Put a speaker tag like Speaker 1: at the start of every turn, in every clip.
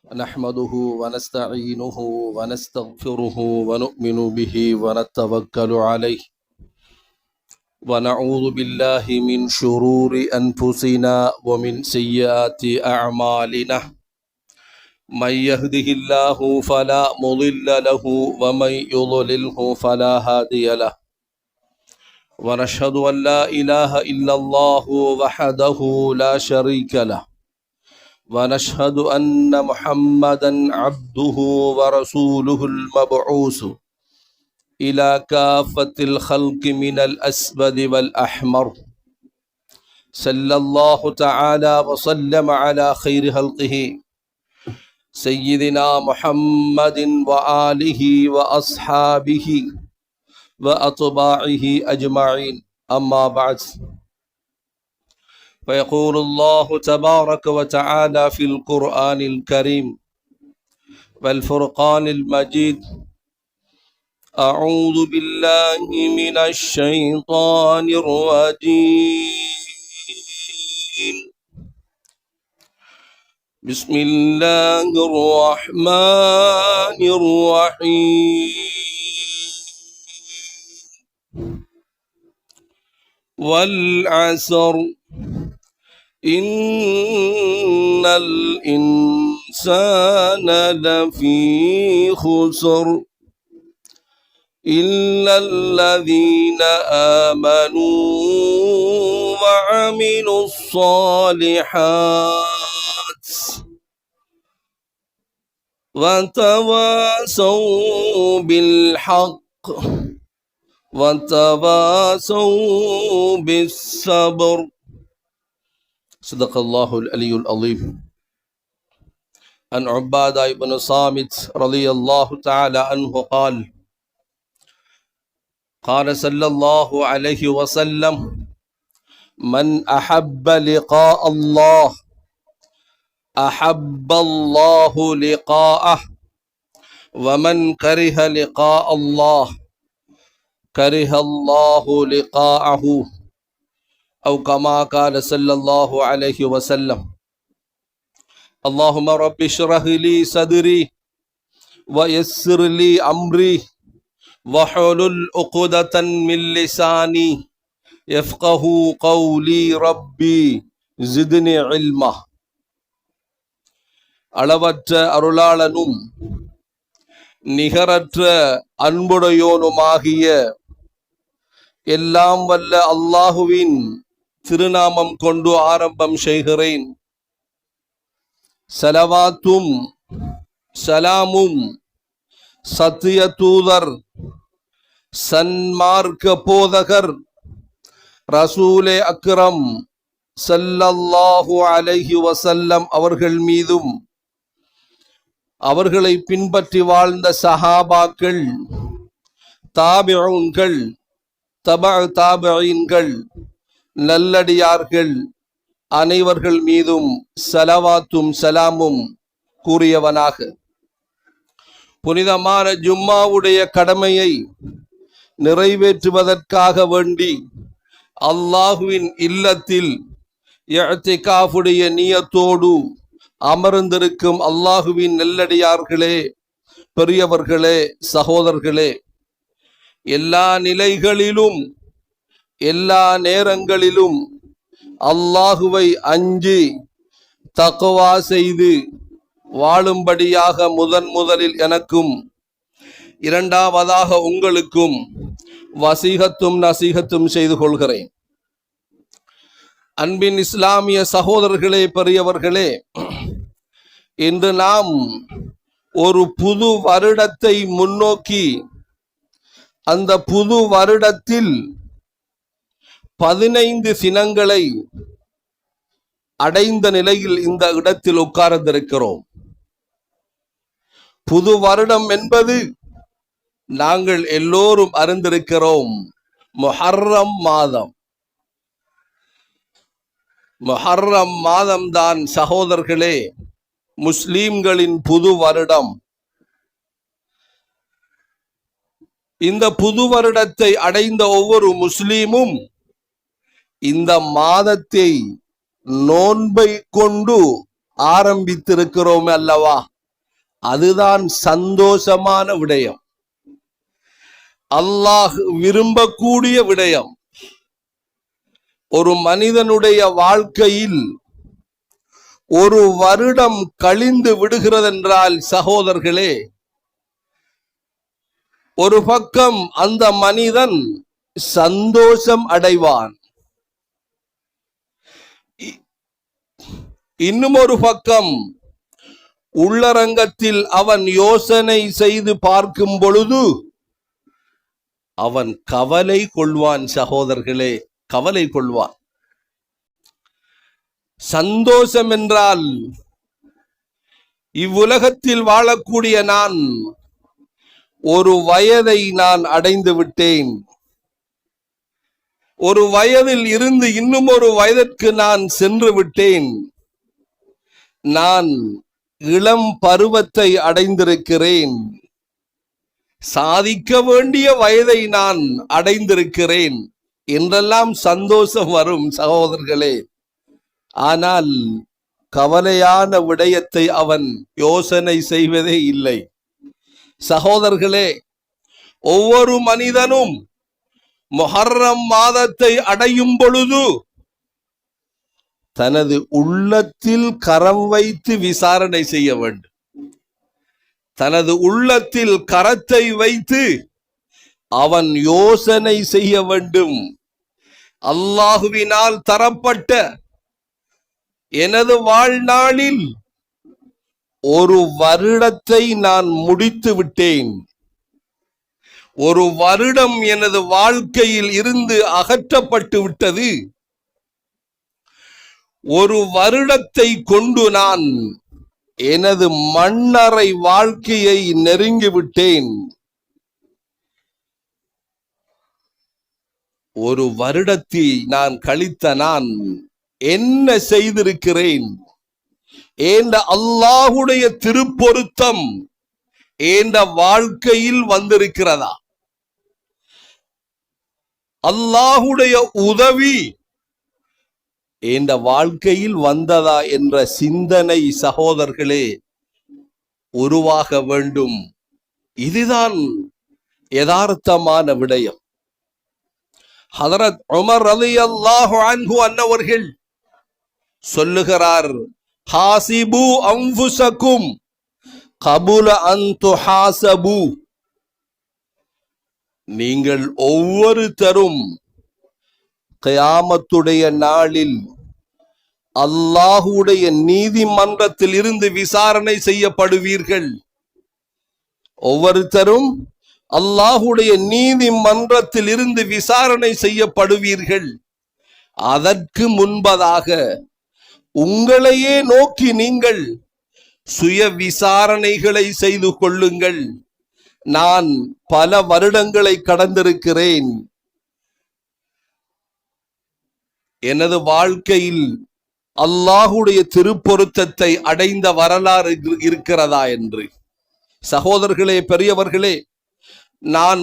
Speaker 1: نحمده ونستعينه ونستغفره ونؤمن به ونتوكل عليه ونعوذ بالله من شرور أنفسنا ومن سيئات أعمالنا من يهده الله فلا مضل له ومن يضلله فلا هادي له ونشهد أن لا إله إلا الله وحده لا شريك له ونشهد أن محمدا عبده ورسوله المبعوث إلى كافة الخلق من الأسود والأحمر صلى الله تعالى وسلم على خير خلقه سيدنا محمد وآله وأصحابه وأتباعه أجمعين أما بعد فيقول الله تبارك وتعالى في القرآن الكريم والفرقان المجيد أعوذ بالله من الشيطان الرجيم بسم الله الرحمن الرحيم والعصر إن الإنسان لفي خسر إلا الذين آمنوا وعملوا الصالحات وتواصوا بالحق وتواصوا بالصبر صدق الله العلي العظيم. عن عبادة بن صامت رضي الله تعالى عنه قال قال صلى الله عليه وسلم من أحب لقاء الله أحب الله لقاءه ومن كره لقاء الله كره الله لقاءه أو كما قال صلى الله عليه وسلم. اللهم رب اشرح لي صدري ويسر لي أمري وحلل عقدة من لساني يفقه قولي ربي زدني علما. அளவற்ற அருளாளனும் நிகரற்ற அன்புடையோனுமாகிய எல்லாம் வல்ல அல்லாஹுவின் திருநாமம் கொண்டு ஆரம்பம் செய்கிறேன். ஸலவாத்தும் சலாமும் சத்திய தூதர் சன்மார்க்க போதகர் ரசூலே அக்ரம் ஸல்லல்லாஹு அலைஹி வஸல்லம் அவர்கள் மீதும் அவர்களை பின்பற்றி வாழ்ந்த சஹாபாக்கள், தாபிஊன்கள், தபஅ தாபிஈன்கள், நல்லடியார்கள் அனைவர்கள் மீதும் ஸலவாத்தும் சலாமும் கூறியவனாக புனிதமான ஜும்மாவுடைய கடமையை நிறைவேற்றுவதற்காக வேண்டி அல்லாஹுவின் இல்லத்தில் இஅ்திகாஃபுடைய நியத்தோடு அமர்ந்திருக்கும் அல்லாஹுவின் நல்லடியார்களே, பெரியவர்களே, சகோதரர்களே, எல்லா நிலைகளிலும் எல்லா நேரங்களிலும் அல்லாஹுவை அஞ்சி தக்வா செய்து வாழும்படியாக முதலில் எனக்கும் இரண்டாவதாக உங்களுக்கும் வசீகத்தும் நசீகத்தும் செய்து கொள்கிறேன். அன்பின் இஸ்லாமிய சகோதரர்களே, பெரியவர்களே, இன்று நாம் ஒரு புது வருடத்தை முன்னோக்கி அந்த புது வருடத்தில் 15 தினங்களை அடைந்த நிலையில் இந்த இடத்தில் உட்கார்ந்திருக்கிறோம். புது வருடம் என்பது நாங்கள் எல்லோரும் அறிந்திருக்கிறோம், முஹர்ரம் மாதம். முஹர்ரம் மாதம்தான் சகோதரர்களே முஸ்லிம்களின் புது வருடம். இந்த புது வருடத்தை அடைந்த ஒவ்வொரு முஸ்லீமும் இந்த மாதத்தை நோன்பை கொண்டு ஆரம்பித்திருக்கிறோம் அல்லவா? அதுதான் சந்தோஷமான விடயம், அல்லாஹ் விரும்பக்கூடிய விடயம். ஒரு மனிதனுடைய வாழ்க்கையில் ஒரு வருடம் கழிந்து விடுகிறதென்றால் சகோதரர்களே, ஒரு பக்கம் அந்த மனிதன் சந்தோஷம் அடைவான், இன்னும் ஒரு பக்கம் உள்ளரங்கத்தில் அவன் யோசனை செய்து பார்க்கும் பொழுது அவன் கவலை கொள்வான். சகோதரர்களே, கவலை கொள்வான். சந்தோஷம் என்றால் இவ்வுலகத்தில் வாழக்கூடிய நான் ஒரு வயதை நான் அடைந்து விட்டேன், ஒரு வயதில் இருந்து இன்னும் ஒரு வயதிற்கு நான் சென்று விட்டேன், நான் இளம் பருவத்தை அடைந்திருக்கிறேன், சாதிக்க வேண்டிய வயதை நான் அடைந்திருக்கிறேன் என்றெல்லாம் சந்தோஷம் வரும் சகோதரர்களே. ஆனால் கவலையான விடயத்தை அவன் யோசனை செய்வதே இல்லை. சகோதரர்களே, ஒவ்வொரு மனிதனும் முஹர்ரம் மாதத்தை அடையும் பொழுது தனது உள்ளத்தில் கரம் வைத்து விசாரணை செய்ய வேண்டும். தனது உள்ளத்தில் கரத்தை வைத்து அவன் யோசனை செய்ய வேண்டும். அல்லாஹுவினால் தரப்பட்ட எனது வாழ்நாளில் ஒரு வருடத்தை நான் முடித்து விட்டேன், ஒரு வருடம் எனது வாழ்க்கையில் இருந்து அகற்றப்பட்டு விட்டது, ஒரு வருடத்தை கொண்டு நான் எனது மண்ணறை வாழ்க்கையை நெருங்கிவிட்டேன். ஒரு வருடத்தில் நான் கழித்த நான் என்ன செய்திருக்கிறேன்? ஏண்ட அல்லாஹுடைய திருப்பொருத்தம் ஏண்ட வாழ்க்கையில் வந்திருக்கிறதா? அல்லாஹுடைய உதவி ஏண்ட வாழ்க்கையில் வந்ததா என்ற சிந்தனை சகோதரர்களே உருவாக வேண்டும். இதுதான் யதார்த்தமான விடயம். ஹதரத் உமர் ரலியல்லாஹு அன்ஹு அன்னவர்கள் சொல்லுகிறார், ஹாசிபு அன்ஃபுஸகும் கபுல அன் துஹாசபு. நீங்கள் ஒவ்வொருத்தரும் கியாமத்துடைய நாளில் அல்லாஹுடைய நீதிமன்றத்தில் இருந்து விசாரணை செய்யப்படுவீர்கள். ஒவ்வொருத்தரும் அல்லாஹுடைய நீதிமன்றத்தில் இருந்து விசாரணை செய்யப்படுவீர்கள். அதற்கு முன்பதாக உங்களையே நோக்கி நீங்கள் சுய விசாரணைகளை செய்து கொள்ளுங்கள். நான் பல வருடங்களை கடந்திருக்கிறேன். எனது வாழ்க்கையில் அல்லாஹுடைய திருப்பொருத்தத்தை அடைந்த வரலாறு இருக்கிறதா என்று. சகோதரர்களே, பெரியவர்களே, நான்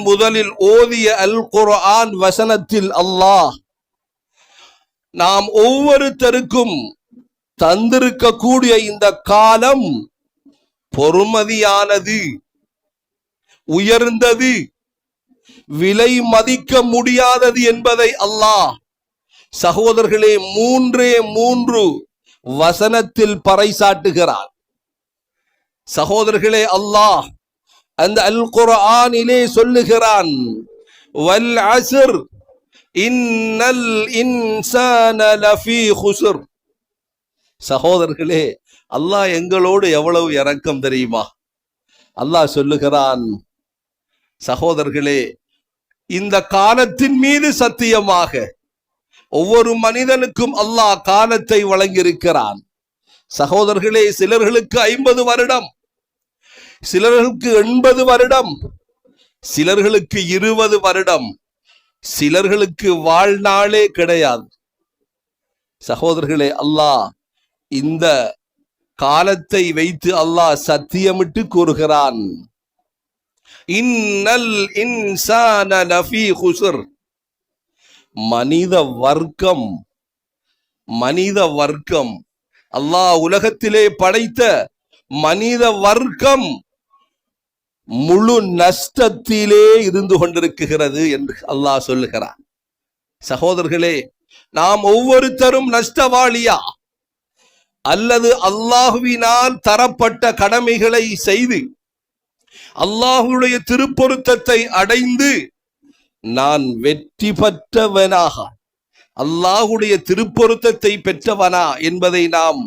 Speaker 1: முதலில் ஓதிய அல் குர்ஆன் வசனத்தில் அல்லாஹ் நாம் ஒவ்வொருத்தருக்கும் தந்திருக்கக்கூடிய இந்த காலம் பொறுமதியானது, உயர்ந்தது, விலை மதிக்க முடியாதது என்பதை அல்லாஹ் சகோதரர்களே மூன்று வசனத்தில் பறைசாட்டுகிறார். சகோதரர்களே, அல்லாஹ் அந்த அல் குர்ஆனிலே சொல்லுகிறான், வல் அஸ்ர் இன்னல் இன்சான லஃபீ குஸ்ர். சகோதரர்களே, அல்லாஹ் எங்களோடு எவ்வளவு இரக்கம் தெரியுமா? அல்லாஹ் சொல்லுகிறான், சகோதரர்களே, இந்த காலத்தின் மீது சத்தியமாக ஒவ்வொரு மனிதனுக்கும் அல்லாஹ் காலத்தை வழங்கியிருக்கிறான். சகோதரர்களே, சிலர்களுக்கு 50 வருடம், சிலர்களுக்கு 80 வருடம், சிலர்களுக்கு 20 வருடம், சிலர்களுக்கு வாழ்நாளே கிடையாது. சகோதரர்களே, அல்லாஹ் இந்த காலத்தை வைத்து அல்லாஹ் சத்தியமிட்டு கூறுகிறான், இன்னல் இன்சான லஃபீ குஸ்ர். மனித வர்க்கம் அல்லாஹ் உலகத்திலே படைத்த மனித வர்க்கம் முழு நஷ்டத்திலே இருந்து கொண்டிருக்கிறது என்று அல்லாஹ் சொல்லுகிறார். சகோதரர்களே, நாம் ஒவ்வொருத்தரும் நஷ்டவாளியா அல்லது அல்லாஹுவினால் தரப்பட்ட கடமைகளை செய்து அல்லாஹுடைய திருப்பொருத்தத்தை அடைந்து நான் வெற்றி பெற்றவனாக, அல்லாஹுடைய திருப்பொருத்தத்தை பெற்றவனா என்பதை நாம்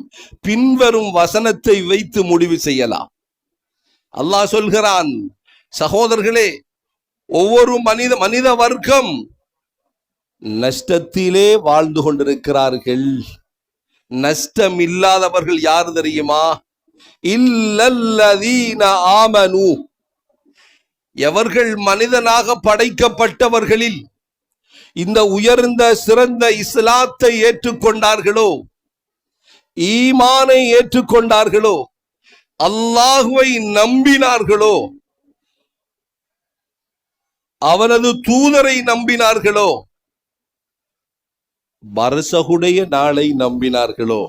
Speaker 1: பின்வரும் வசனத்தை வைத்து முடிவு செய்யலாம். அல்லாஹ் சொல்கிறான், சகோதரர்களே, ஒவ்வொரு மனித வர்க்கம் நஷ்டத்திலே வாழ்ந்து கொண்டிருக்கிறார்கள். நஷ்டம் இல்லாதவர்கள் யார் தெரியுமா? இல்லல்லதீன ஆமனு, எவர்கள் மனிதனாக படைக்கப்பட்டவர்களில் இந்த உயர்ந்த சிறந்த இஸ்லாத்தை ஏற்றுக்கொண்டார்களோ, ஈமானை ஏற்றுக்கொண்டார்களோ, அல்லாஹுவை நம்பினார்களோ, அவனது தூதரை நம்பினார்களோ, பர்சகுடைய நாளை நம்பினார்களோ,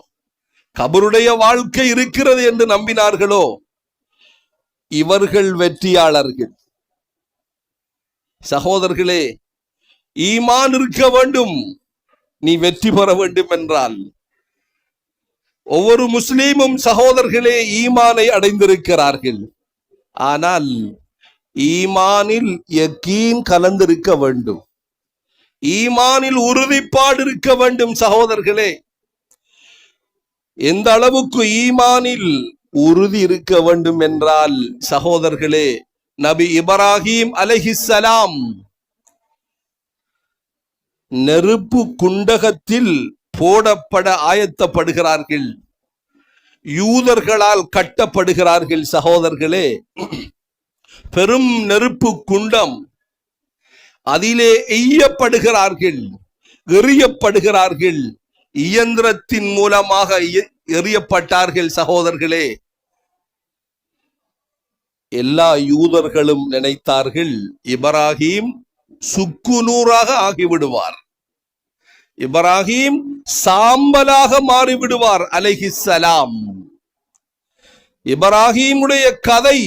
Speaker 1: கபருடைய வாழ்க்கை இருக்கிறது என்று நம்பினார்களோ, இவர்கள் வெற்றியாளர்கள். சகோதரர்களே, ஈமான் இருக்க வேண்டும். நீ வெற்றி பெற வேண்டும் என்றால் ஒவ்வொரு முஸ்லீமும் சகோதரர்களே ஈமானை அடைந்திருக்கிறார்கள். ஆனால் ஈமானில் யகீன் கலந்திருக்க வேண்டும். ஈமானில் உறுதிப்பாடு இருக்க வேண்டும். சகோதரர்களே, எந்த அளவுக்கு ஈமானில் உறுதி இருக்க வேண்டும் என்றால் சகோதரர்களே, நபி இப்ராஹிம் அலைஹிஸ்ஸலாம் நெருப்பு குண்டகத்தில் போடப்பட ஆயத்தப்படுகிறார்கள். யூதர்களால் கட்டப்படுகிறார்கள். சகோதரர்களே, பெரும் நெருப்பு குண்டம், அதிலே எய்யப்படுகிறார்கள், எறியப்படுகிறார்கள். இயந்திரத்தின் மூலமாக எறியப்பட்டார்கள். சகோதரர்களே, எல்லா யூதர்களும் நினைத்தார்கள் இப்ராஹிம் சுக்குநூறாக ஆகிவிடுவார், இப்ராஹிம் சாம்பலாக மாறிவிடுவார் அலைஹிஸ்ஸலாம். இப்ராஹிமுடைய கதை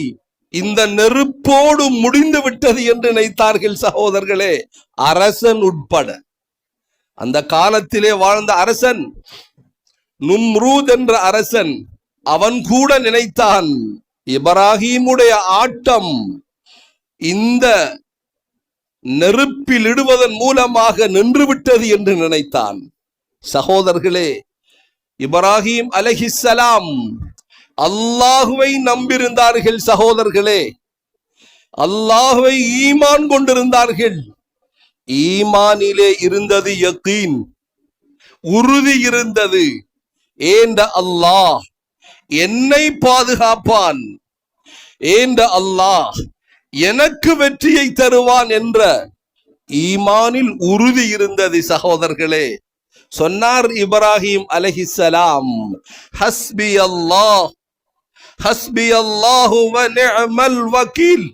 Speaker 1: இந்த நெருப்போடு முடிந்து விட்டது என்று நினைத்தார்கள். சகோதரர்களே, அரசன் உட்பட அந்த காலத்திலே வாழ்ந்த அரசன் நும்ரூத் என்ற அரசன், அவன் கூட நினைத்தான் இப்ராஹிமுடைய ஆட்டம் இந்த நெருப்பில் இடுவதன் மூலமாக நின்றுவிட்டது என்று நினைத்தான். சகோதரர்களே, இப்ராஹிம் அலைஹிஸ்ஸலாம் அல்லாஹுவை நம்பியிருந்தார்கள். சகோதரர்களே, அல்லாஹுவை ஈமான் கொண்டிருந்தார்கள். ஈமானிலே இருந்தது யகீன், உறுதி இருந்தது. ஏண்ட அல்லாஹ் என்னை பாதுகாப்பான், ஏண்ட அல்லாஹ் எனக்கு வெற்றியை தருவான் என்ற ஈமானில் உறுதி இருந்தது. சகோதரர்களே, சொன்னார் இப்ராஹிம் அலைஹிஸ்ஸலாம், ஹஸ்பி அல்லாஹ் ஹஸ்பி அல்லாஹு வ நிஅமல் வக்கீல்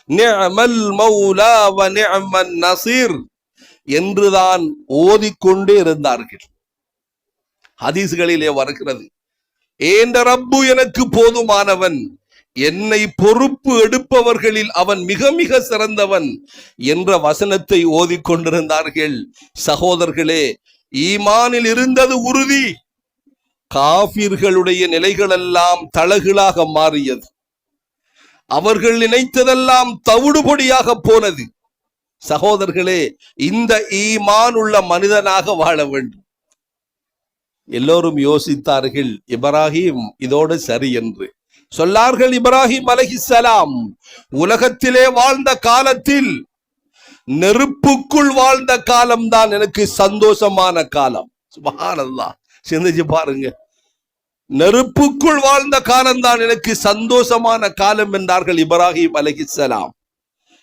Speaker 1: நிஅமல் மௌலா வ நிஅமன் நசீர் என்றுதான் ஓதிக்கொண்டே இருந்தார்கள். ஹதீஸ்களிலே வருகிறது, ஏண்ட ரப்பு எனக்கு போதுமானவன், என்னை பொறுப்பு எடுப்பவர்களில் அவன் மிக மிக சிறந்தவன் என்ற வசனத்தை ஓதிக்கொண்டிருந்தார்கள். சகோதரர்களே, ஈமானில் இருந்தது உறுதி. காஃபிர்களுடைய நிலைகளெல்லாம் தலகுலாக மாறியது. அவர்கள் நினைத்ததெல்லாம் தவிடுபொடியாக போனது. சகோதரர்களே, இந்த ஈமான் உள்ள மனிதனாக வாழ வேண்டும். எல்லோரும் யோசித்தார்கள், இப்ராஹிம் இதோடு சரி என்று சொன்னார்கள். இப்ராஹிம் அலைஹிஸ்ஸலாம் உலகத்திலே வாழ்ந்த காலத்தில் நெருப்புக்குள் வாழ்ந்த காலம்தான் எனக்கு சந்தோஷமான காலம். சுப்ஹானல்லாஹ், சிந்திச்சு பாருங்க. நெருப்புக்குள் வாழ்ந்த காலம்தான் எனக்கு சந்தோஷமான காலம் என்றார்கள் இப்ராஹிம் அலைஹிஸ்ஸலாம்.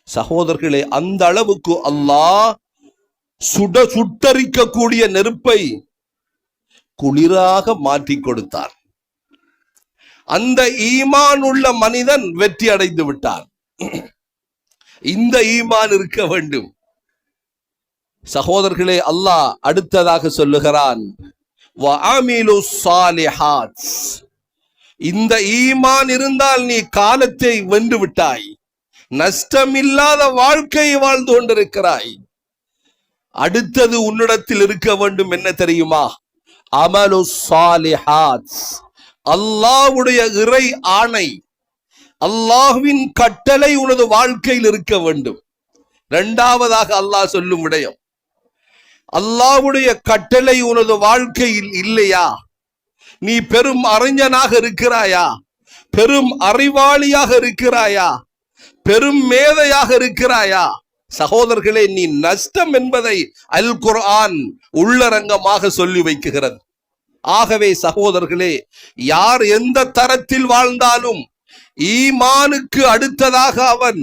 Speaker 1: சகோதரர்களே, அந்த அளவுக்கு அல்லாஹ் சுட்டரிக்கக்கூடிய நெருப்பை குளிராக மாற்றி கொடுத்தார். அந்த ஈமான் உள்ள மனிதன் வெற்றி அடைந்து விட்டார். இந்த ஈமான் இருக்க வேண்டும். சகோதரர்களே, அல்லாஹ் அடுத்ததாக சொல்லுகிறான், வஅமிலு ஸாலிஹாத், இந்த ஈமான் இருந்தால் நீ காலத்தை வென்று விட்டாய், நஷ்டமில்லாத வாழ்க்கையை வாழ்ந்து கொண்டிருக்கிறாய். அடுத்தது உன்னிடத்தில் இருக்க வேண்டும் என்ன தெரியுமா? அமலு சாலிஹாத், அல்லாஹ்வுடைய இறை ஆணை, அல்லாஹ்வின் கட்டளை உனது வாழ்க்கையில் இருக்க வேண்டும். இரண்டாவதாக அல்லாஹ் சொல்லும் விடயம், அல்லாஹ்வுடைய கட்டளை உனது வாழ்க்கையில் இல்லையா, நீ பெரும் அறிஞனாக இருக்கிறாயா, பெரும் அறிவாளியாக இருக்கிறாயா, பெரும் மேதையாக இருக்கிறாயா, சகோதரர்களே, நீ நஷ்டம் என்பதை அல் குர்ஆன் உள்ளரங்கமாக சொல்லி வைக்குகிறது. ஆகவே சகோதரர்களே, யார் எந்த தரத்தில் வாழ்ந்தாலும் ஈமானுக்கு அடுத்ததாக அவன்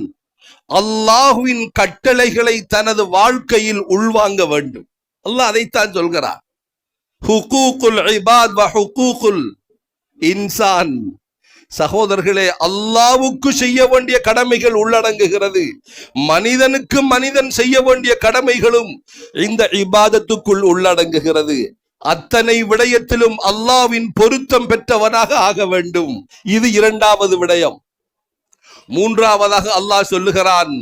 Speaker 1: அல்லாஹ்வின் கட்டளைகளை தனது வாழ்க்கையில் உள்வாங்க வேண்டும். அல்லாஹ் அதைத்தான் சொல்கிறார், ஹுகூகுல் இபாத் வ ஹுகூகுல் இன்சான். சகோதரர்களே, அல்லாஹ்வுக்கு செய்ய வேண்டிய கடமைகள் உள்ளடங்குகிறது, மனிதனுக்கு மனிதன் செய்ய வேண்டிய கடமைகளும் இந்த இபாதத்துக்குள் உள்ளடங்குகிறது. அத்தனை விடயத்திலும் அல்லாஹ்வின் பொருத்தம் பெற்றவனாக ஆக வேண்டும். இது இரண்டாவது விடயம். மூன்றாவதாக அல்லாஹ் சொல்லுகிறான்,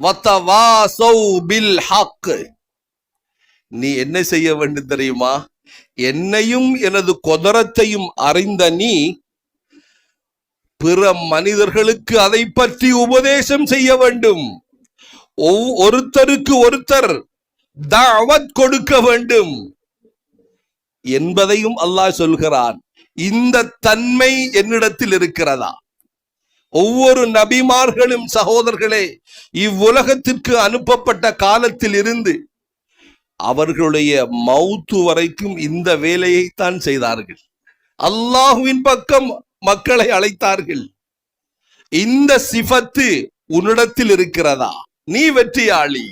Speaker 1: வதவாஸௌ பில் ஹக். நீ என்ன செய்ய வேண்டும் தெரியுமா? என்னையும் எனது குதரத்தையும் அறிந்த நீ பிற மனிதர்களுக்கு அதை பற்றி உபதேசம் செய்ய வேண்டும். ஒருத்தருக்கு ஒருத்தர் தஅவத் கொடுக்க வேண்டும் என்பதையும் அல்லாஹ் சொல்கிறான். இந்த தன்மை என்னிடத்தில் இருக்கிறதா? ஒவ்வொரு நபிமார்களும் சகோதரர்களே, இவ்வுலகத்திற்கு அனுப்பப்பட்ட காலத்தில் இருந்து அவர்களுடைய மௌத்து வரைக்கும் இந்த வேலையை தான் செய்தார்கள். அல்லாஹ்வின் பக்கம் மக்களை அழைத்தார்கள். இந்த சிஃபத்து உன்னிடத்தில் இருக்கிறதா? நீ வெற்றியாளி.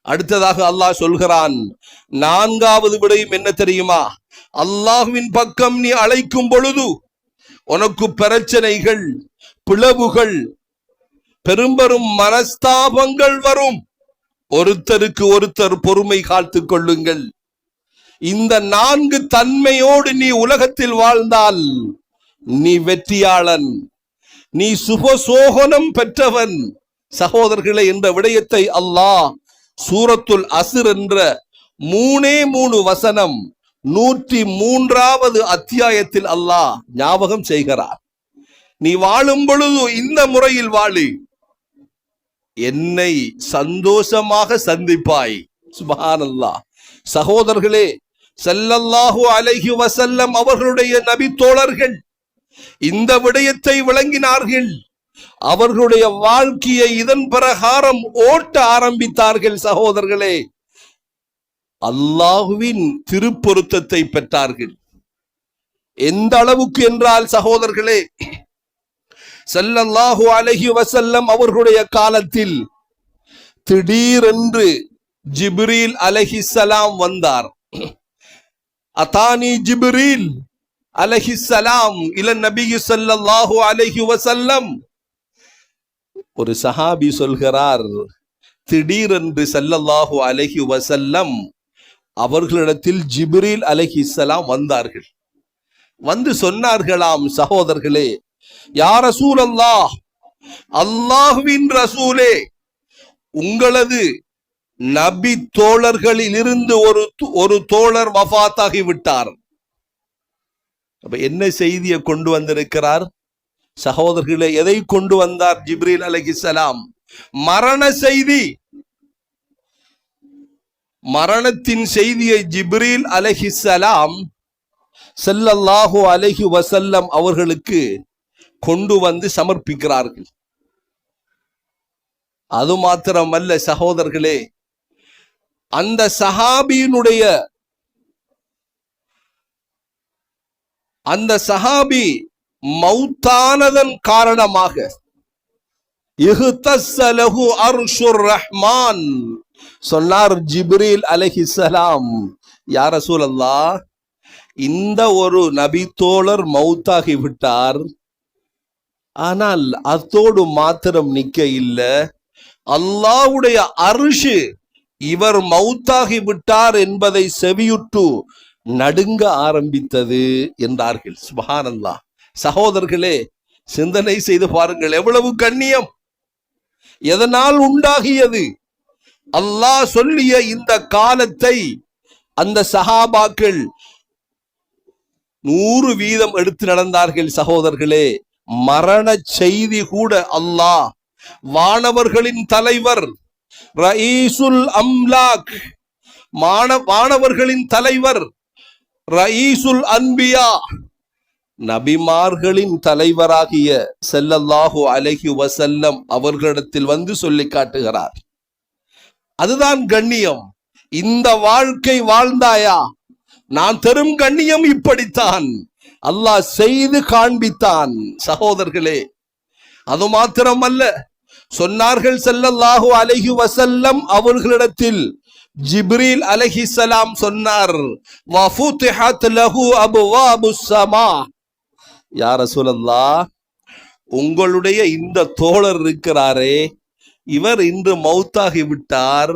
Speaker 1: அடுத்ததாக அல்லாஹ் சொல்கிறான், நான்காவது விடயம் என்ன தெரியுமா? அல்லாஹ்வின் பக்கம் நீ அழைக்கும் பொழுது உனக்கு பிரச்சனைகள், பிளவுகள், பெரும்பெரும் மனஸ்தாபங்கள் வரும். ஒருத்தருக்கு ஒருத்தர் பொறுமை காத்துக் கொள்ளுங்கள். இந்த நான்கு தன்மையோடு நீ உலகத்தில் வாழ்ந்தால் நீ வெற்றியாளன், நீ சுபசோகனம் பெற்றவன். சகோதரர்களே, என்ற விடயத்தை அல்லாஹ் சூரத்துல் அஸ்ர் என்ற 3 வசனம் 103வது அத்தியாயத்தில் அல்லாஹ் ஞாபகம் செய்கிறார். நீ வாழும் பொழுது இந்த முறையில் வாழு, என்னை சந்தோஷமாக சந்திப்பாய். சுப்ஹானல்லாஹ். சகோதரர்களே, ஸல்லல்லாஹு அலைஹி வஸல்லம் அவர்களுடைய நபி தோழர்கள் இந்த விடயத்தை விளங்கினார்கள். அவர்களுடைய வாழ்க்கையை இதன் பிரகாரம் ஓட்ட ஆரம்பித்தார்கள். சகோதரர்களே, அல்லாஹ்வின் திருப்பொருத்தத்தை பெற்றார்கள். எந்த அளவுக்கு என்றால் சகோதரர்களே, ஸல்லல்லாஹு அலைஹி வஸல்லம் அவர்களுடைய காலத்தில் திடீரென்று ஜிப்ரீல் அலைஹிஸ்ஸலாம் வந்தார். அதானி ஜிப்ரீல் அலைஹிஸ்ஸலாம் இல நபி ஸல்லல்லாஹு அலைஹி வஸல்லம். ஒரு சஹாபி சொல்கிறார், திடீரென்று ஸல்லல்லாஹு அலைஹி வஸல்லம் அவர்களிடத்தில் ஜிப்ரீல் அலைஹிஸ்ஸலாம் வந்தார்கள். வந்து சொன்னார்களாம், சகோதரர்களே, யா ரசூலல்லாஹ், அல்லாஹ்வின் ரசூலே, உங்களது நபி தோழர்களில் இருந்து ஒரு தோழர் வஃபாத்தாகி விட்டார். அப்ப என்ன செய்தியை கொண்டு வந்திருக்கிறார்? சகோதரர்களே, எதை கொண்டு வந்தார் ஜிப்ரீல் அலைஹிஸ்ஸலாம்? மரண செய்தி. மரணத்தின் செய்தியை ஜிப்ரீல் அலைஹிஸ்ஸலாம் ஸல்லல்லாஹு அலைஹி வஸல்லம் அவர்களுக்கு கொண்டு வந்து சமர்ப்பிக்கிறார்கள். அது மாத்திரமல்ல சகோதரர்களே, அந்த சஹாபியினுடைய அந்த சஹாபி மௌத்தானதன் காரணமாக இஹ்தஸ்ஸலஹு அர்ஷுர் ரஹ்மான். சொன்னார் ஜிப்ரீல் அலைஹிஸ்ஸலாம், யா ரசூலல்லாஹ், இந்த ஒரு நபி தோழர் மௌத்தாகி விட்டார், ஆனால் அதோடு மாத்திரம் நிக்க இல்ல, அல்லாஹ்வுடைய அர்ஷ் இவர் மௌத்தாகி விட்டார் என்பதை செவியுற்று நடுங்க ஆரம்பித்தது என்றார்கள். சுப்ஹானல்லாஹ். சகோதரர்களே, சிந்தனை செய்து பாருங்கள், எவ்வளவு கண்ணியம் எதனால் உண்டாகியது. அல்லாஹ் சொல்லிய இந்த காலத்தை அந்த சஹாபாக்கள் 100% எடுத்து நடந்தார்கள். சகோதரர்களே, மரண செய்தி கூட அல்லாஹ் வானவர்களின் தலைவர் ரயீசுல் அம்லாக், வானவர்களின் தலைவர் ரயீசுல் அன்பியா, நபிமார்களின் தலைவராகிய ஸல்லல்லாஹு அலைஹி வஸல்லம் அவர்களிடத்தில் வந்து சொல்லி காட்டுகிறார். அதுதான் கண்ணியம். இந்த வாழ்க்கை வாழ்ந்தாயா, நான் தரும் கண்ணியம் இப்படித்தான், அல்லாஹ் செய்து காண்பித்தான். சகோதரர்களே, அது மாத்திரமல்ல, சொன்னார்கள் ஸல்லல்லாஹு அலைஹி வஸல்லம் அவர்களிடத்தில் ஜிப்ரீல் அலைஹிஸ்ஸலாம் சொன்னார், வஃபுத்திஹத் லஹு அப்வாபுஸ் ஸமா. யா ரசூலல்லாஹ், உங்களுடைய இந்த தோழர் இருக்கிறாரே, இவர் இன்று மௌத்தாகி விட்டார்.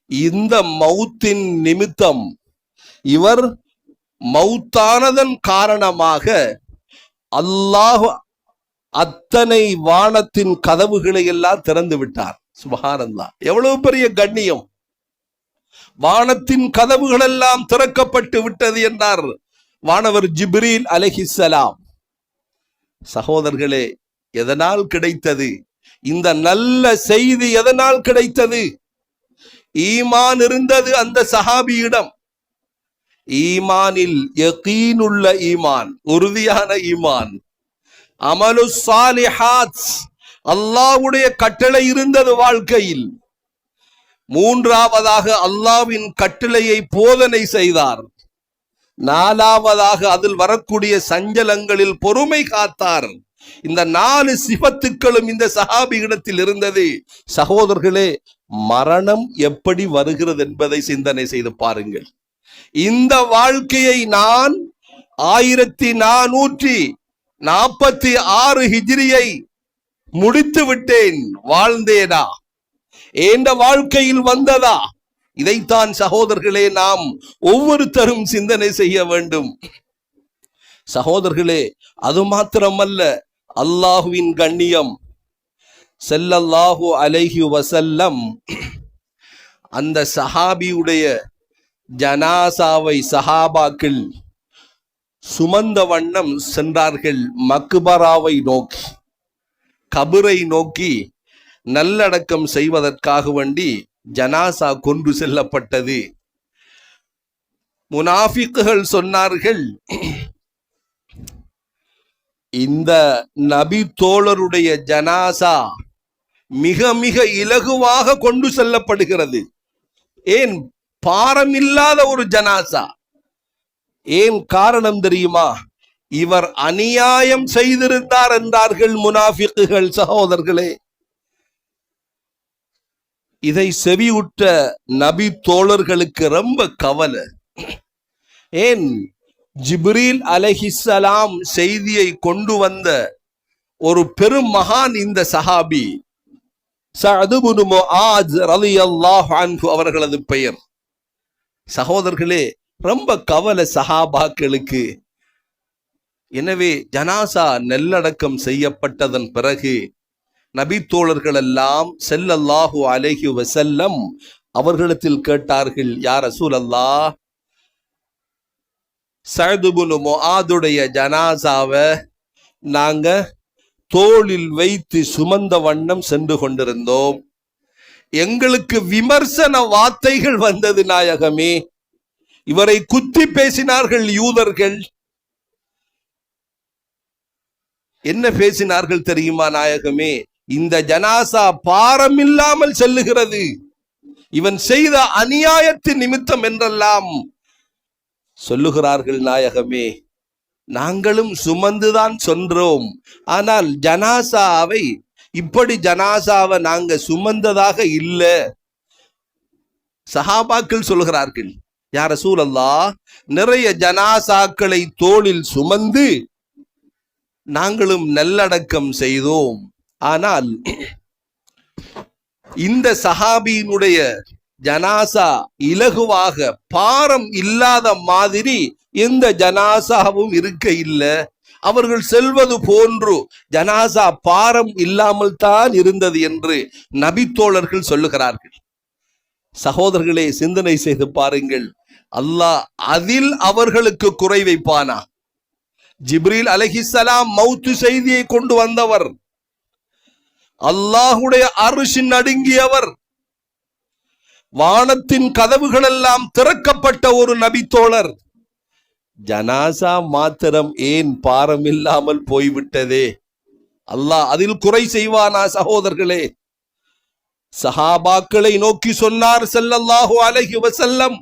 Speaker 1: இந்த மௌத்தின் நிமித்தம், இவர் மௌத்தானதன் காரணமாக அல்லாஹ் அத்தனை வானத்தின் கதவுகளை எல்லாம் திறந்து விட்டார். சுப்ஹானல்லாஹ், எவ்வளவு பெரிய கண்ணியம். வானத்தின் கதவுகள் எல்லாம் திறக்கப்பட்டு விட்டது என்றார் வானவர் ஜிப்ரீல் அலைஹிஸ்ஸலாம். சகோதரர்களே, எதனால் கிடைத்தது இந்த நல்ல செய்தி? எதனால் கிடைத்தது? ஈமான் இருந்தது அந்த சஹாபியிடம். ஈமானில் யகீனுள்ள ஈமான், உறுதியான ஈமான். அமலு சாலிஹாத், அல்லாஹ்வுடைய கட்டளை இருந்தது வாழ்க்கையில். மூன்றாவதாக அல்லாஹ்வின் கட்டளையை போதனை செய்தார். நாலாவதாக அதில் வரக்கூடிய சஞ்சலங்களில் பொறுமை காத்தார். இந்த 4 சிபத்துக்களும் இந்த சஹாபியிடத்தில் இருந்தது. சகோதரர்களே, மரணம் எப்படி வருகிறது என்பதை சிந்தனை செய்து பாருங்கள். இந்த வாழ்க்கையை நான் 1446 ஹிஜ்ரியை முடித்து விட்டேன். வாழ்ந்தேனா? என்ற வாழ்க்கையில் வந்ததா? இதைத்தான் சகோதரர்களே நாம் ஒவ்வொருத்தரும் சிந்தனை செய்ய வேண்டும். சகோதரர்களே, அது மாத்திரமல்ல, அல்லாஹுவின் கண்ணியம். ஸல்லல்லாஹு அலைஹி வஸல்லம் அந்த சஹாபியுடைய ஜனாசாவை சஹாபாக்கள் சுமந்த வண்ணம் சென்றார்கள். மக்பராவை நோக்கி, கபரை நோக்கி நல்லடக்கம் செய்வதற்காக வேண்டி ஜனாசா கொண்டு செல்லப்பட்டது. முனாஃபிக்குகள் சொன்னார்கள், இந்த நபி தோழருடைய ஜனாசா மிக மிக இலகுவாக கொண்டு செல்லப்படுகிறது. ஏன்? பாரமில்லாத ஒரு ஜனாசா. ஏன் காரணம் தெரியுமா? இவர் அநியாயம் செய்திருந்தார் என்றார்கள் முனாஃபிக்குகள். சகோதரர்களே, இதை செவியுற்ற நபி தோழர்களுக்கு ரொம்ப கவலை. ஏன்? ஜிப்ரீல் அலைஹிஸ்ஸலாம் செய்தியை கொண்டு வந்த ஒரு பெரும் மகான் இந்த சஹாபி, சஅத் இப்னு முஆத் ரலியல்லாஹு அன்ஹு அவர்களது பெயர். சகோதரர்களே, ரொம்ப கவலை சஹாபாக்களுக்கு. எனவே ஜனாசா நல்லடக்கம் செய்யப்பட்டதன் பிறகு நபி தோழர்கள் எல்லாம் ஸல்லல்லாஹு அலைஹி வஸல்லம் அவர்களிடத்தில் கேட்டார்கள், யா ரசூலல்லாஹ், சஅத் இப்னு முஆதுடைய ஜனாசாவை நாங்க தோளில் வைத்து சுமந்த வண்ணம் சென்று கொண்டிருந்தோம். எங்களுக்கு விமர்சன வார்த்தைகள் வந்தது நாயகமே. இவரை குத்தி பேசினார்கள் யூதர்கள். என்ன பேசினார்கள் தெரியுமா நாயகமே? இந்த ஜனாசா பாரமில்லாமல் செல்லுகிறது, இவன் செய்த அநியாயத்தின் நிமித்தம் என்றெல்லாம் சொல்லுகிறார்கள் நாயகமே. நாங்களும் சுமந்துதான் சென்றோம், ஆனால் ஜனாசாவை இப்படி ஜனாசாவை நாங்க சுமந்ததாக இல்ல. சஹாபாக்கள் சொல்கிறார்கள், யா ரசூலல்லாஹ், நிறைய ஜனாசாக்களை தோளில் சுமந்து நாங்களும் நல்லடக்கம் செய்தோம். ஆனால் இந்த சஹாபியினுடைய ஜனாசா இலகுவாக பாரம் இல்லாத மாதிரி எந்த ஜனாசாவும் இருக்க இல்லை. அவர்கள் செல்வது போன்று ஜனாசா பாரம் இல்லாமல் தான் இருந்தது என்று நபித்தோழர்கள் சொல்லுகிறார்கள். சகோதரர்களே, சிந்தனை செய்து பாருங்கள், அல்லாஹ் அதில் அவர்களுக்கு குறை வைப்பானா? ஜிப்ரீல் அலைஹிஸ்ஸலாம் மௌத்து செய்தியை கொண்டு வந்தவர், அல்லாஹுடைய அர்ஷின் நடுங்கியவர், வானத்தின் கதவுகள் எல்லாம் திறக்கப்பட்ட ஒரு நபித்தோழர். ஜனாசா மாத்திரம் ஏன் பாரம் இல்லாமல் போய்விட்டதே? அல்லாஹ் அதில் குறை செய்வானா? சகோதரர்களே, சஹாபாக்களை நோக்கி சொன்னார் ஸல்லல்லாஹு அலைஹி வஸல்லம்,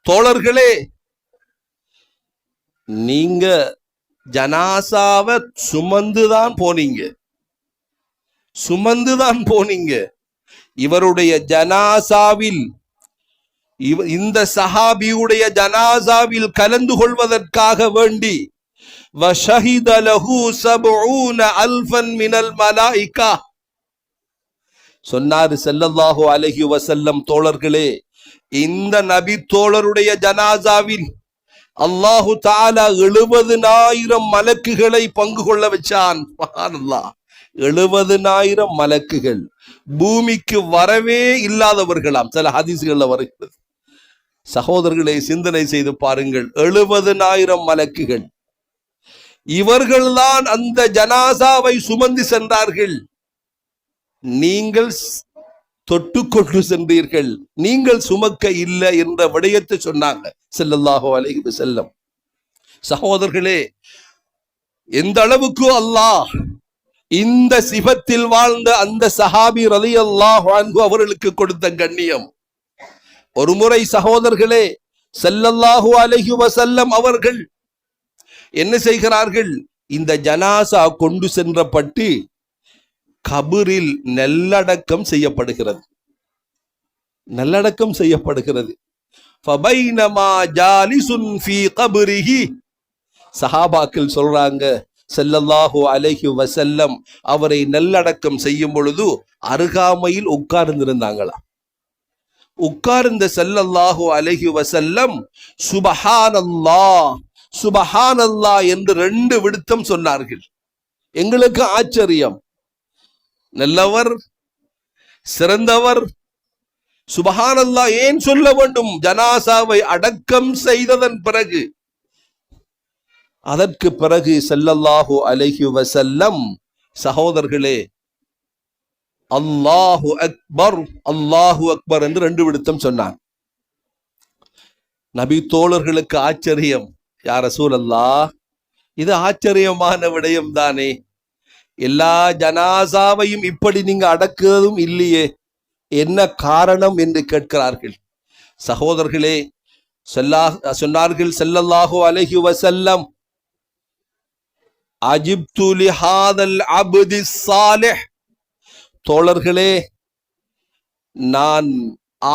Speaker 1: தோழர்களே, நீங்க ஜனாசாவை சுமந்துதான் போனீங்க. இவருடைய ஜனாசாவில், இந்த சஹாபியுடைய ஜனாசாவில் கலந்து கொள்வதற்காக வேண்டி வஷஹித லஹு 70,000 மினல் மலாயிகா சொன்னார் ஸல்லல்லாஹு அலைஹி வஸல்லம். தோழர்களே, இந்த நபி தோழருடைய ஜனாசாவில் அல்லாஹு தஆலா 70,000 மலக்குகளை பங்கு கொள்ள வச்சான். சுப்ஹானல்லாஹ், 70,000 மலக்குகள் பூமிக்கு வரவே இல்லாதவர்களாம், சில ஹதீஸ்கள்ல வருகிறது. சகோதரர்களை, சிந்தனை செய்து பாருங்கள், 70,000 மலக்குகள், இவர்கள்தான் அந்த ஜனாசாவை சுமந்து சென்றார்கள். நீங்கள் தொட்டுக்கொண்டு சென்றீர்கள், நீங்கள் சுமக்க இல்லை என்ற விடயத்தை சொன்னாங்க ஸல்லல்லாஹு அலைஹி வஸல்லம். சகோதரர்களே, எந்த அளவுக்கு அல்லாஹ் இந்த சிபத்தில் வாழ்ந்த அந்த சஹாபி ரலியல்லாஹு அன்ஹு அவர்களுக்கு கொடுத்த கண்ணியம். ஒரு முறை சகோதரர்களே, ஸல்லல்லாஹு அலைஹி வஸல்லம் அவர்கள் என்ன செய்கிறார்கள்? இந்த ஜனாசா கொண்டு சென்றப்பட்டு கபரில் நல்லடக்கம் செய்யப்படுகிறது. ஃபபைனமா ஜாலிசுன் ஃபீ கபரிஹி, சஹாபாக்கள் சொல்றாங்க, ஸல்லல்லாஹு அலைஹி வஸல்லம் அவரை நல்லடக்கம் செய்யும் பொழுது அருகாமையில் உட்கார்ந்திருந்தாங்களாம். உட்கார்ந்த ஸல்லல்லாஹு அலைஹி வஸல்லம் சுபஹானல்லாஹ் சுபஹானல்லாஹ் என்று 2 விடுத்தம் சொன்னார்கள். எங்களுக்கு ஆச்சரியம், நல்லவர், சிறந்தவர், சுபஹானல்லாஹ் ஏன் சொல்ல வேண்டும்? ஜனாசாவை அடக்கம் செய்ததன் பிறகு. அதற்கு பிறகு ஸல்லல்லாஹு அலைஹி வஸல்லம் சகோதரர்களே, அல்லாஹு அக்பர் அல்லாஹு அக்பர் என்று 2 விடுத்தம் சொன்னார். நபி தோழர்களுக்கு ஆச்சரியம், யா ரசூலல்லாஹ், இது ஆச்சரியமான விடயம் தானே, எல்லா ஜனாசாவையும் இப்படி நீங்க அடக்குவதும் இல்லையே, என்ன காரணம் என்று கேட்கிறார்கள். சகோதரர்களே, சொன்னார்கள் ஸல்லல்லாஹு அலைஹி வஸல்லம், அஜிப்து லிஹாதல் அப்தி ஸாலிஹ், தோழர்களே, நான்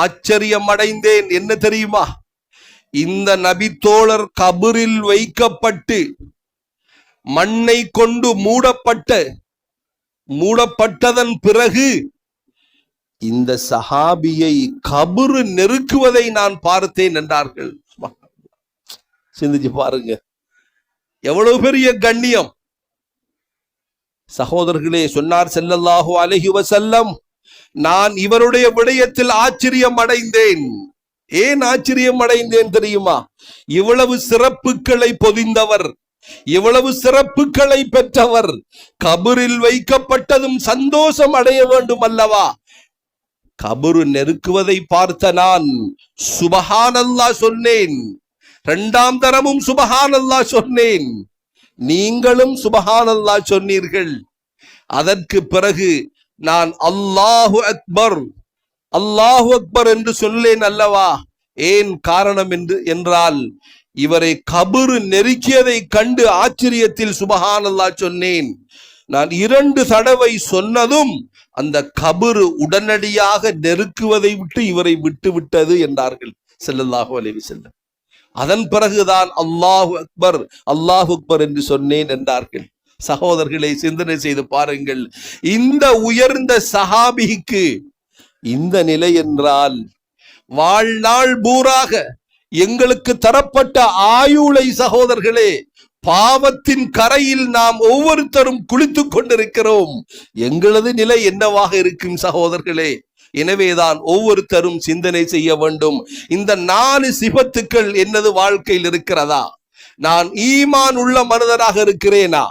Speaker 1: ஆச்சரியம் அடைந்தேன். என்ன தெரியுமா? இந்த நபி தோழர் கபரில் வைக்கப்பட்டு மண்ணை கொண்டு மூடப்பட்டதன் பிறகு இந்த சஹாபியை கபரு நெருக்குவதை நான் பார்த்தேன் என்றார்கள். சிந்திச்சு பாருங்க, எவ்வளவு பெரிய கண்ணியம். சகோதரர்களே, சொன்னார் ஸல்லல்லாஹு அலைஹி வஸல்லம், நான் இவருடைய விடயத்தில் ஆச்சரியம் அடைந்தேன். ஏன் ஆச்சரியம் அடைந்தேன் தெரியுமா? இவ்வளவு சிறப்புகளை பொதிந்தவர், இவ்வளவு சிறப்புகளை பெற்றவர், கபரில் வைக்கப்பட்டதும் சந்தோஷம் அடைய வேண்டும் அல்லவா? கபரு நெருக்குவதை பார்த்த நான் சுபஹானல்லாஹ் சொன்னேன், 2ஆம் தரமும் சுபஹானல்லாஹ் சொன்னேன், நீங்களும் சுபஹானல்லாஹ் சொன்னீர்கள். அதற்கு பிறகு நான் அல்லாஹு அக்பர் அல்லாஹு அக்பர் என்று சொல்லேன் அல்லவா? ஏன் காரணம் என்றால், இவரை கபரு நெருக்கியதை கண்டு ஆச்சரியத்தில் சுபஹானல்லாஹ் சொன்னேன். நான் 2 தடவை சொன்னதும் அந்த கபரு உடனடியாக நெருக்குவதை விட்டு இவரை விட்டு விட்டது என்றார்கள் ஸல்லல்லாஹு அலைஹி வஸல்லம். அதன் பிறகுதான் அல்லாஹு அக்பர் என்று சொன்னேன் என்றார்கள். சகோதரர்களை, சிந்தனை செய்து பாருங்கள், இந்த உயர்ந்த சஹாபிக்கு இந்த நிலை என்றால், வாழ்நாள் பூராக எங்களுக்கு தரப்பட்ட ஆயுளை சகோதரர்களே பாவத்தின் கரையில் நாம் ஒவ்வொருத்தரும் குளித்துக் கொண்டிருக்கிறோம். எங்களது நிலை என்னவாக இருக்கும் சகோதரர்களே? எனவேதான் ஒவ்வொருத்தரும் சிந்தனை செய்ய வேண்டும். இந்த 4 சிபத்துக்கள் எனது வாழ்க்கையில் இருக்கிறதா? நான் ஈமான் உள்ள மனிதராக இருக்கிறேனா?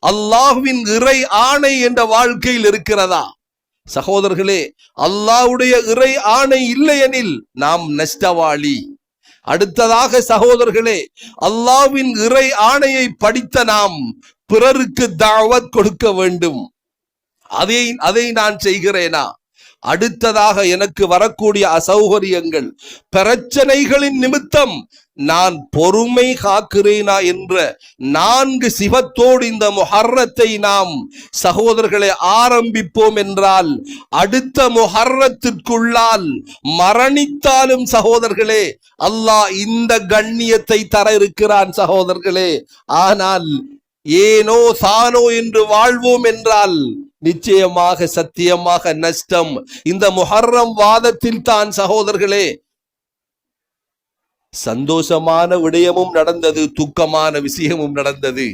Speaker 1: அல்லாஹ்வின் இறை ஆணை என்ற வாழ்க்கையில் இருக்கிறதா? சகோதரர்களே, அல்லாஹ்வுடைய இறை ஆணை இல்லையெனில் நாம் நஷ்டவாளி. அடுத்ததாக சகோதரர்களே, அல்லாஹ்வின் இறை ஆணையை படித்த நாம் பிறருக்கு தாவத் கொடுக்க வேண்டும். அதை நான் செய்கிறேனா? அடுத்ததாக எனக்கு வரக்கூடிய அசௌகரியங்கள், பிரச்சனைகளின் நிமித்தம் நான் பொறுமை காக்கிறேனா என்ற 4 சிபத்தோடு இந்த முஹர்ரத்தை நாம் சகோதரர்களை ஆரம்பிப்போம் என்றால், அடுத்த முஹர்ரத்திற்குள்ளால் மரணித்தாலும் சகோதரர்களே அல்லாஹ் இந்த கண்ணியத்தை தர இருக்கிறான் சகோதரர்களே. ஆனால் ஏனோ தானோ என்று வாழ்வோம் என்றால் நிச்சயமாக சத்தியமாக நஷ்டம். இந்த முஹர்ரம் வாதத்தில் தான் சகோதரர்களே சந்தோஷமான விடயமும் நடந்தது, துக்கமான விஷயமும் நடந்தது.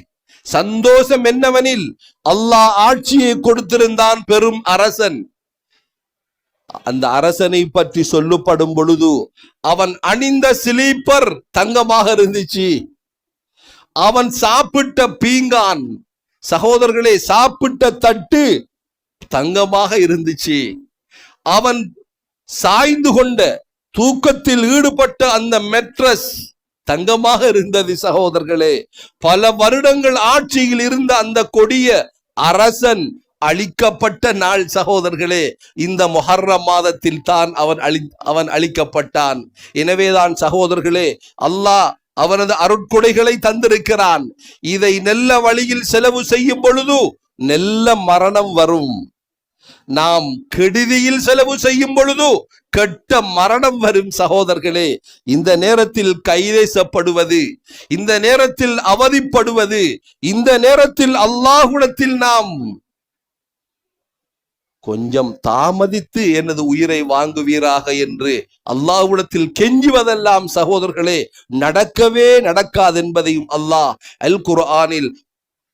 Speaker 1: சந்தோஷம் என்னவெனில், அல்லாஹ் ஆட்சியை கொடுத்திருந்தான் பெரும் அரசன். அந்த அரசனை பற்றி சொல்லப்படும் பொழுது அவன் அணிந்த ஸ்லீப்பர் தங்கமாக இருந்துச்சு. அவன் சாப்பிட்ட பீங்கான் சகோதரர்களே, சாப்பிட்ட தட்டு தங்கமாக இருந்துச்சு. அவன் சாய்ந்து கொண்ட தூக்கத்தில் ஈடுபட்ட அந்த மெட்ரஸ் தங்கமாக இருந்தது சகோதரர்களே. பல வருடங்கள் ஆட்சியில் இருந்த அந்த கொடிய அரசன் அழிக்கப்பட்ட நாள் சகோதரர்களே இந்த முஹர்ரம் மாதத்தில் தான் அவன் அழிக்கப்பட்டான். எனவேதான் சகோதரர்களே அல்லாஹ் அவனது அருட்கொடைகளை தந்திருக்கிறான். இதை நல்ல வழியில் செலவு செய்யும் பொழுது நல்ல மரணம் வரும். நாம் கெடுதியில் செலவு செய்யும் பொழுது கெட்ட மரணம் வரும் சகோதரர்களே. இந்த நேரத்தில் கைதேசப்படுவது, இந்த நேரத்தில் அவதிப்படுவது, இந்த நேரத்தில் அல்லாஹ்விடத்தில் நாம் கொஞ்சம் தாமதித்து எனது உயிரை வாங்குவீராக என்று அல்லாஹ்விடத்தில் கெஞ்சுவதெல்லாம் சகோதரர்களே நடக்கவே நடக்காது என்பதையும் அல்லாஹ் அல் குர்ஆனில்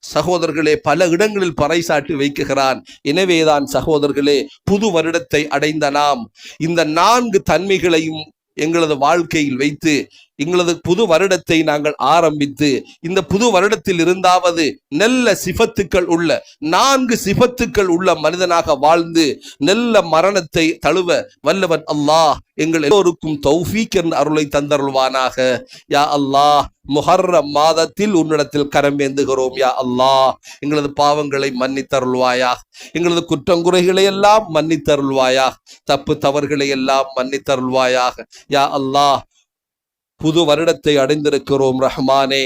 Speaker 1: சகோதரர்களே பல இடங்களில் பறைசாட்டி வைக்குகிறான். எனவேதான் சகோதரர்களே புது வருடத்தை அடைந்த நாம் இந்த 4 தன்மைகளையும் எங்களது வாழ்க்கையில் வைத்து எங்களது புது வருடத்தை நாங்கள் ஆரம்பித்து இந்த புது வருடத்தில் இருந்தாவது நல்ல சிபத்துக்கள் உள்ள 4 சிபத்துக்கள் உள்ள மனிதனாக வாழ்ந்து நல்ல மரணத்தை தழுவ வல்லவன் அல்லாஹ் எங்கள் எல்லோருக்கும் தௌஃபீக் என்ற அருளை தந்தருள்வானாக. யா அல்லாஹ், முஹர்ரம் மாதத்தில் உன்னிடத்தில் கரமேந்துகிறோம். யா அல்லாஹ், எங்களது பாவங்களை மன்னித்தருள்வாயா, எங்களது குற்றங்குறைகளை எல்லாம் மன்னித்தருள்வாயா, தப்பு தவறுகளை எல்லாம் மன்னித்தருள்வாயாக. யா அல்லாஹ், புது வருடத்தை அடைந்திருக்கிறோம் ரஹ்மானே.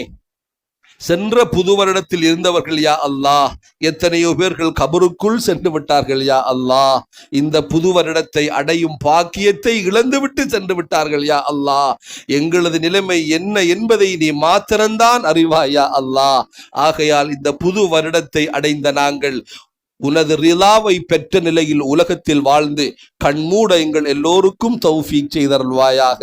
Speaker 1: சென்ற புது வருடத்தில் இருந்தவர்கள் யா அல்லாஹ் எத்தனையோ பேர்கள் கபருக்குள் சென்று விட்டார்கள். யா அல்லாஹ், இந்த புது வருடத்தை அடையும் பாக்கியத்தை இழந்துவிட்டு சென்று விட்டார்கள். யா அல்லாஹ், எங்களது நிலைமை என்ன என்பதை நீ மாத்திரம்தான் அறிவாய். யா அல்லாஹ், ஆகையால் இந்த புது வருடத்தை அடைந்த நாங்கள் உனது ரிலாவை பெற்ற நிலையில் உலகத்தில் வாழ்ந்து கண்மூட எங்கள் எல்லோருக்கும் தௌஃபீக் செய்தருள்வாயாக.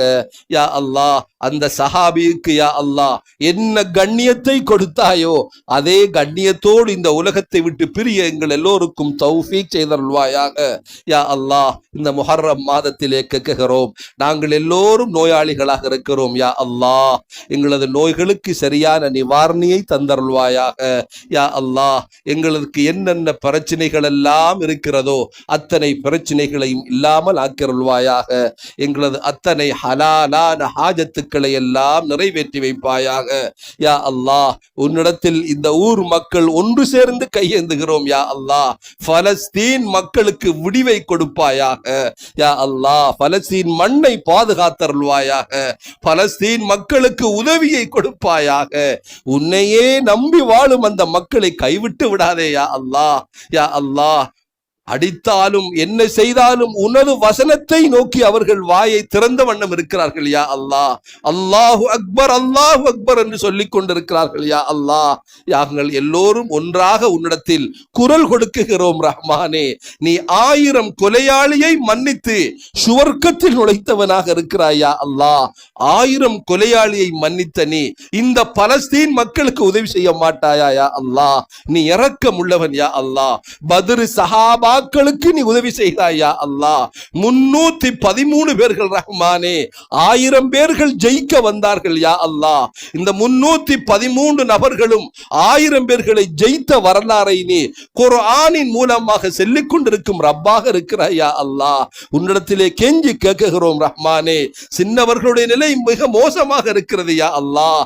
Speaker 1: யா அல்லாஹ், அந்த சஹாபிக்கு யா அல்லாஹ் என்ன கண்ணியத்தை கொடுத்தாயோ அதே கண்ணியத்தோடு இந்த உலகத்தை விட்டு பிரிய எங்கள் எல்லோருக்கும் தௌஃபீக் செய்தருள்வாயாக. யா அல்லாஹ், இந்த முஹர்ரம் மாதத்திலே கேட்கிறோம், நாங்கள் எல்லோரும் நோயாளிகளாக இருக்கிறோம். யா அல்லாஹ், எங்களது நோய்களுக்கு சரியான நிவாரணியை தந்தருள்வாயாக. யா அல்லாஹ், எங்களுக்கு என்னென்ன பிரச்சனைகள் எல்லாம் இருக்கிறதோ அத்தனை பிரச்சனைகளையும் இல்லாமல் ஆக்கிருள்வாயாக. எங்களது அத்தனை ஹலாலான ஹாஜத்துக்களை எல்லாம் நிறைவேற்றி வைப்பாயாக. யா அல்லாஹ், உன்னிடத்தில் இந்த ஊர் மக்கள் ஒன்று சேர்ந்து கையேந்துகிறோம். யா அல்லாஹ், பலஸ்தீன் மக்களுக்கு விடிவை கொடுப்பாயாக. யா அல்லாஹ், பலஸ்தீன் மண்ணை பாதுகாத்தருள்வாயாக. பலஸ்தீன் மக்களுக்கு உதவியை கொடுப்பாயாக. உன்னையே நம்பி வாழும் அந்த மக்களை கைவிட்டு விடாதே யா அல்லாஹ். யா அல்லாஹ், அடித்தாலும் என்ன செய்தாலும் உனது வசனத்தை நோக்கி அவர்கள் வாயை திறந்த வண்ணம் இருக்கிறார்கள் யா அல்லாஹ். அல்லாஹு அக்பர் அல்லாஹு அக்பர் என்று சொல்லிக் கொண்டிருக்கிறார்கள் யா அல்லாஹ். நாங்கள் எல்லோரும் ஒன்றாக உன்னிடத்தில் குரல் கொடுக்குகிறோம் ரஹ்மானே. நீ 1000 கொலையாளியை மன்னித்து சுவர்க்கத்தில் நுழைத்தவனாக இருக்கிறாய் யா அல்லாஹ். 1000 கொலையாளியை மன்னித்த நீ இந்த பலஸ்தீன் மக்களுக்கு உதவி செய்ய மாட்டாயா யா அல்லாஹ். நீ இரக்கம் உள்ளவன் யா அல்லாஹ். பத்ர் சஹாபாக்களுக்கு நீ உதவி செய்தாயா அல்லாஹ். 313 பேர்கள் ரஹ்மானே, 1000 பேர்கள் ஜெயிக்க வந்தார்கள் யா அல்லாஹ். இந்த 313 நபர்களும் 1000 பேர்களை ஜெயித்த வரலாறை நீ குர்ஆனின் மூலமாக சொல்லிக் கொண்டிருக்கும் ரப்பாக இருக்கிறாய் யா அல்லாஹ். உன்னிடத்திலே கெஞ்சி கேட்கிறோம் ரஹ்மானே. சின்னவர்களுடைய நிலை மிக மோசமாக இருக்கிறது யா அல்லாஹ்.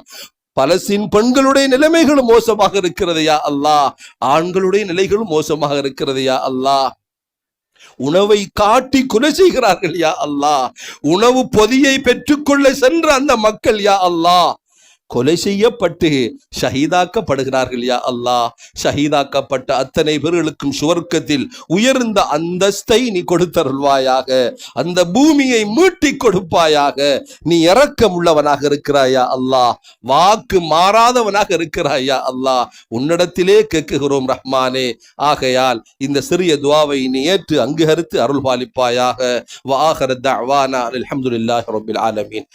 Speaker 1: பலஸ்தீன் பெண்களுடைய நிலைமைகளும் மோசமாக இருக்கிறது யா அல்லாஹ். ஆண்களுடைய நிலைகளும் மோசமாக இருக்கிறது யா அல்லாஹ். உணவை காட்டி கொலை செய்கிறார்கள் யா அல்லாஹ். உணவு பொதியை பெற்றுக்கொள்ள சென்ற அந்த மக்கள் யா அல்லாஹ் கொலை செய்யப்பட்டு ஷஹீதாக்கப்படுகிறார்கள் யா அல்லாஹ். ஷஹீதாக்கப்பட்ட அத்தனை பேர்களுக்கும் சுவர்க்கத்தில் உயர்ந்த அந்தஸ்தை நீ கொடுத்தருள்வாயாக. அந்த பூமியை மீட்டி கொடுப்பாயாக. நீ இரக்கம் உள்ளவனாக இருக்கிறாயா அல்லாஹ். வாக்கு மாறாதவனாக இருக்கிறாயா அல்லாஹ். உன்னிடத்திலே கேட்குகிறோம் ரஹ்மானே. ஆகையால் இந்த சிறிய துஆவை நீ ஏற்று அங்கீகரித்து அருள் பாலிப்பாயாக. வ ஆகிரு தஅவானா அல்ஹம்துலில்லாஹி ரப்பில் ஆலமீன்.